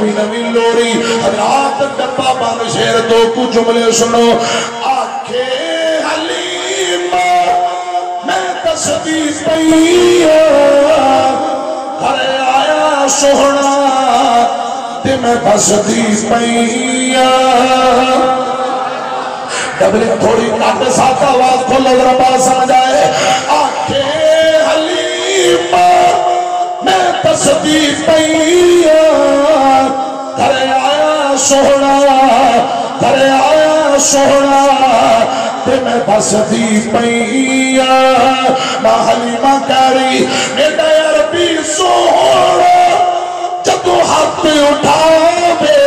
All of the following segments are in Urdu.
نوی نوی لوری حضرات ڈبا بند شیر دو کو جملے سنو آکھے حلیمہ میں تسبی پئیا گھر آیا سوہنا تے میں تسبی پئیا ڈبلی تھوڑی کٹ ساتھ آواز کھولو ذرا بات سمجھ آئے آکھے حلیمہ میں تسبی پئیا گھر آیا سوہنا گھر آیا سوہنا تے میں تسبی پئیا ماں حلیمہ کہہ رہی میرا عربی سوہنا جدو ہاتھ اٹھاوے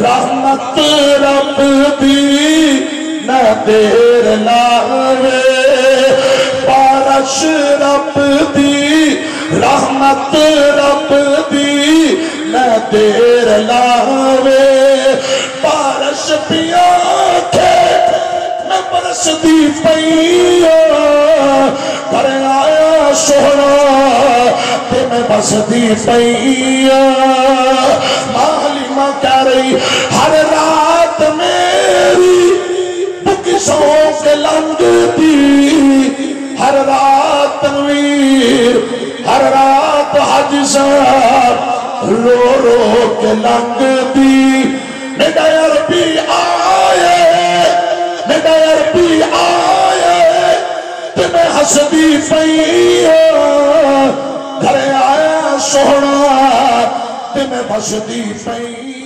رحمت رب دی نہ دیر لاوے بارش رب دی رحمت رب دی نہ دیر لاوے بارش پیا کے میں برس دی پئیا گھر آیا سوہنا تے میں بس دی پئیا ماں حلیمہ کہہ رہی ہر رات میری بکشوں کے لنگ دی ہر رات تنویر ہر رات حج صاحب رو رو کے لنگ دی میرا عربی آئے میرا عربی آئے تے میں حسدی پئیا گھر آیا سوہنا تے میں بسدی پئیا